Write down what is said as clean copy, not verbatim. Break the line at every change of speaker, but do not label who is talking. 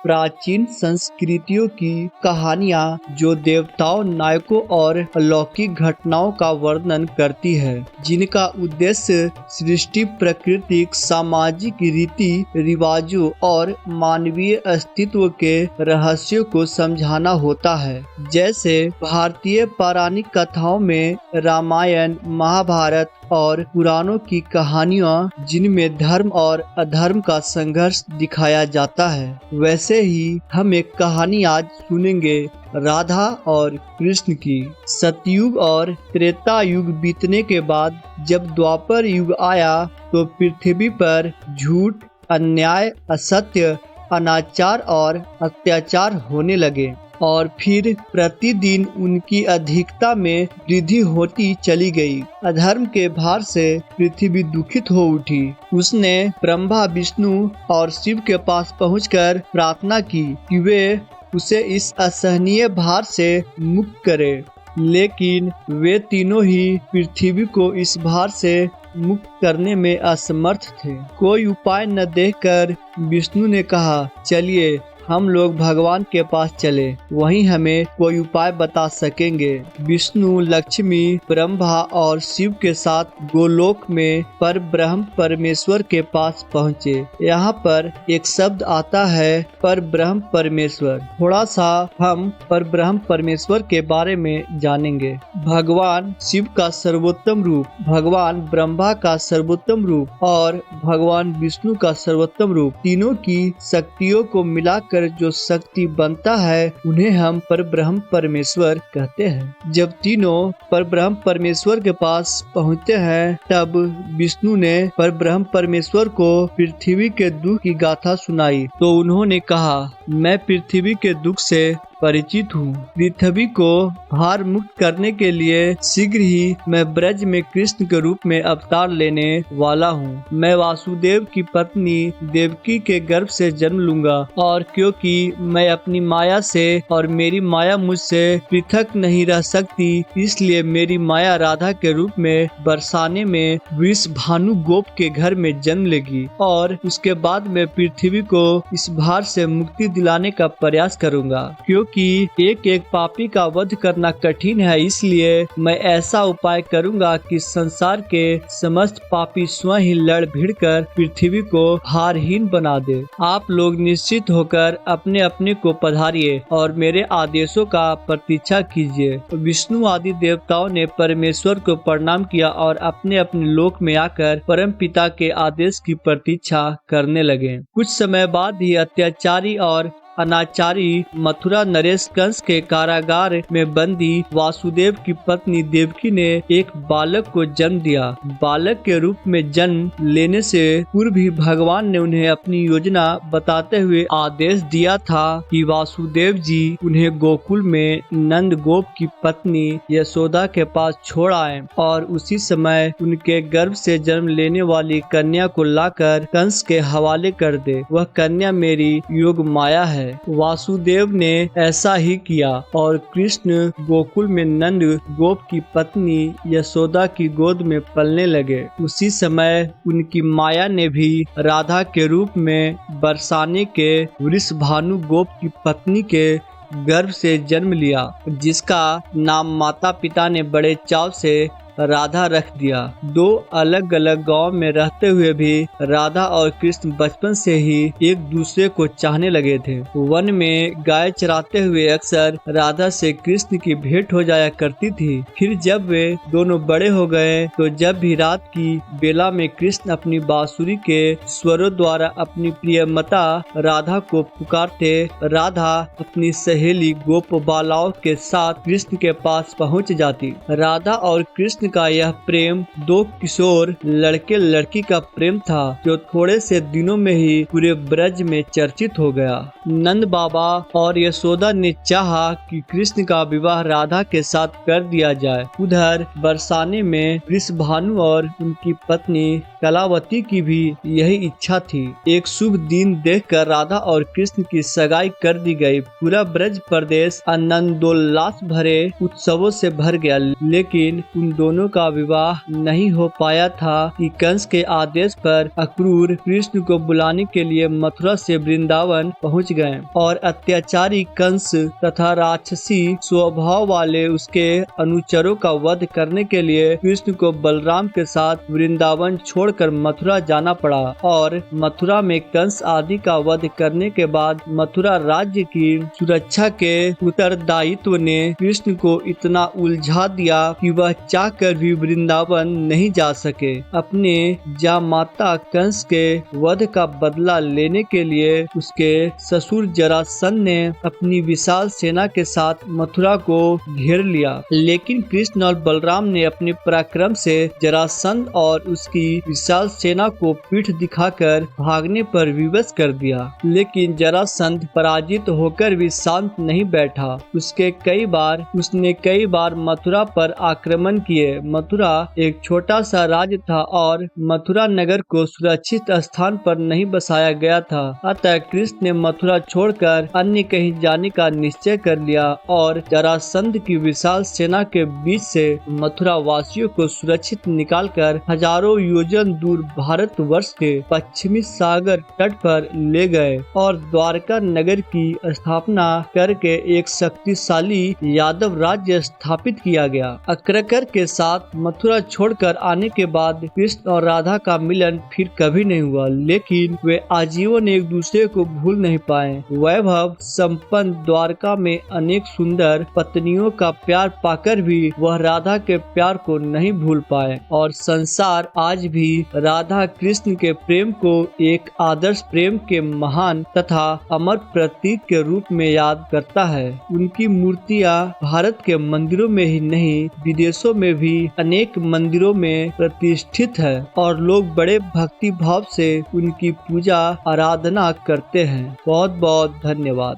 प्राचीन संस्कृतियों की कहानियाँ जो देवताओं, नायकों और अलौकिक घटनाओं का वर्णन करती है, जिनका उद्देश्य सृष्टि, प्राकृतिक, सामाजिक रीति रिवाजों और मानवीय अस्तित्व के रहस्यों को समझाना होता है। जैसे भारतीय पौराणिक कथाओं में रामायण, महाभारत और पुराणों की कहानियाँ जिनमें धर्म और अधर्म का संघर्ष दिखाया जाता है, वैसे ही हम एक कहानी आज सुनेंगे राधा और कृष्ण की। सतयुग और त्रेता युग बीतने के बाद जब द्वापर युग आया तो पृथ्वी पर झूठ, अन्याय, असत्य, अनाचार और अत्याचार होने लगे और फिर प्रतिदिन उनकी अधिकता में वृद्धि होती चली गई। अधर्म के भार से पृथ्वी दुखित हो उठी। उसने ब्रह्मा, विष्णु और शिव के पास पहुंचकर प्रार्थना की कि वे उसे इस असहनीय भार से मुक्त करें, लेकिन वे तीनों ही पृथ्वी को इस भार से मुक्त करने में असमर्थ थे। कोई उपाय न देखकर विष्णु ने कहा, चलिए हम लोग भगवान के पास चले, वहीं हमें कोई उपाय बता सकेंगे। विष्णु, लक्ष्मी, ब्रह्मा और शिव के साथ गोलोक में पर ब्रह्म परमेश्वर के पास पहुँचे। यहाँ पर एक शब्द आता है पर ब्रह्म परमेश्वर। थोड़ा सा हम पर ब्रह्म परमेश्वर के बारे में जानेंगे। भगवान शिव का सर्वोत्तम रूप, भगवान ब्रह्मा का सर्वोत्तम रूप और भगवान विष्णु का सर्वोत्तम रूप, तीनों की शक्तियों को मिलाकर जो शक्ति बनता है उन्हें हम परब्रह्म परमेश्वर कहते हैं। जब तीनों परब्रह्म परमेश्वर के पास पहुँचते हैं तब विष्णु ने परब्रह्म परमेश्वर को पृथ्वी के दुख की गाथा सुनाई तो उन्होंने कहा, मैं पृथ्वी के दुख से परिचित हूँ। पृथ्वी को भार मुक्त करने के लिए शीघ्र ही मैं ब्रज में कृष्ण के रूप में अवतार लेने वाला हूँ। मैं वासुदेव की पत्नी देवकी के गर्भ से जन्म लूंगा और क्योंकि मैं अपनी माया से और मेरी माया मुझसे पृथक नहीं रह सकती, इसलिए मेरी माया राधा के रूप में बरसाने में वृषभानु गोप के घर में जन्म लेगी और उसके बाद मैं पृथ्वी को इस भार से मुक्ति दिलाने का प्रयास करूंगा। क्योंकि एक एक पापी का वध करना कठिन है, इसलिए मैं ऐसा उपाय करूंगा कि संसार के समस्त पापी स्वयं ही लड़ भिड़ कर पृथ्वी को हारहीन बना दे। आप लोग निश्चित होकर अपने अपने को पधारिए और मेरे आदेशों का प्रतीक्षा कीजिए। विष्णु आदि देवताओं ने परमेश्वर को प्रणाम किया और अपने अपने लोक में आकर परम पिता के आदेश की प्रतीक्षा करने लगे। कुछ समय बाद ही अत्याचारी और अनाचारी मथुरा नरेश कंस के कारागार में बंदी वासुदेव की पत्नी देवकी ने एक बालक को जन्म दिया। बालक के रूप में जन्म लेने से पूर्व भी भगवान ने उन्हें अपनी योजना बताते हुए आदेश दिया था कि वासुदेव जी उन्हें गोकुल में नंद गोप की पत्नी यशोदा के पास छोड़ आए और उसी समय उनके गर्भ से जन्म लेने वाली कन्या को लाकर कंस के हवाले कर दे। वह कन्या मेरी योग माया है। वासुदेव ने ऐसा ही किया और कृष्ण गोकुल में नंद गोप की पत्नी यशोदा की गोद में पलने लगे। उसी समय उनकी माया ने भी राधा के रूप में बरसाने के वृषभानु गोप की पत्नी के गर्भ से जन्म लिया, जिसका नाम माता पिता ने बड़े चाव से राधा रख दिया। दो अलग अलग गांव में रहते हुए भी राधा और कृष्ण बचपन से ही एक दूसरे को चाहने लगे थे। वन में गाय चराते हुए अक्सर राधा से कृष्ण की भेंट हो जाया करती थी। फिर जब वे दोनों बड़े हो गए तो जब भी रात की बेला में कृष्ण अपनी बांसुरी के स्वरों द्वारा अपनी प्रियमता राधा को पुकारते, राधा अपनी सहेली गोप बालाओं के साथ कृष्ण के पास पहुंच जाती। राधा और कृष्ण का यह प्रेम दो किशोर लड़के लड़की का प्रेम था जो थोड़े से दिनों में ही पूरे ब्रज में चर्चित हो गया। नंद बाबा और यशोदा ने चाहा कि कृष्ण का विवाह राधा के साथ कर दिया जाए। उधर बरसाने में वृषभानु और उनकी पत्नी कलावती की भी यही इच्छा थी। एक शुभ दिन देखकर राधा और कृष्ण की सगाई कर दी गई। पूरा ब्रज प्रदेश आनंदोल्लास भरे उत्सवों से भर गया, लेकिन उन दोनों दोनों का विवाह नहीं हो पाया था कि कंस के आदेश पर अक्रूर कृष्ण को बुलाने के लिए मथुरा से वृंदावन पहुंच गए और अत्याचारी कंस तथा राक्षसी स्वभाव वाले उसके अनुचरों का वध करने के लिए कृष्ण को बलराम के साथ वृंदावन छोड़कर मथुरा जाना पड़ा। और मथुरा में कंस आदि का वध करने के बाद मथुरा राज्य की सुरक्षा के उत्तरदायित्व ने कृष्ण को इतना उलझा दिया कि वह चाहकर भी वृंदावन नहीं जा सके। अपने जामाता कंस के वध का बदला लेने के लिए उसके ससुर जरासंध ने अपनी विशाल सेना के साथ मथुरा को घेर लिया, लेकिन कृष्ण और बलराम ने अपने पराक्रम से जरासंध और उसकी विशाल सेना को पीठ दिखाकर भागने पर विवश कर दिया। लेकिन जरासंध पराजित होकर भी शांत नहीं बैठा। उसने कई बार मथुरा पर आक्रमण किए। मथुरा एक छोटा सा राज्य था और मथुरा नगर को सुरक्षित स्थान पर नहीं बसाया गया था। अतः कृष्ण ने मथुरा छोड़कर अन्य कहीं जाने का निश्चय कर लिया और जरासंध की विशाल सेना के बीच से मथुरा वासियों को सुरक्षित निकालकर हजारों योजन दूर भारतवर्ष के पश्चिमी सागर तट पर ले गए और द्वारका नगर की स्थापना करके एक शक्तिशाली यादव राज्य स्थापित किया गया। अक्रकर के साथ मथुरा छोड़कर आने के बाद कृष्ण और राधा का मिलन फिर कभी नहीं हुआ, लेकिन वे आजीवन एक दूसरे को भूल नहीं पाए। वैभव संपन्न द्वारका में अनेक सुंदर पत्नियों का प्यार पाकर भी वह राधा के प्यार को नहीं भूल पाए और संसार आज भी राधा कृष्ण के प्रेम को एक आदर्श प्रेम के महान तथा अमर प्रतीक के रूप में याद करता है। उनकी मूर्तियां भारत के मंदिरों में ही नहीं विदेशों में भी अनेक मंदिरों में प्रतिष्ठित है और लोग बड़े भक्ति भाव से उनकी पूजा आराधना करते हैं। बहुत बहुत धन्यवाद।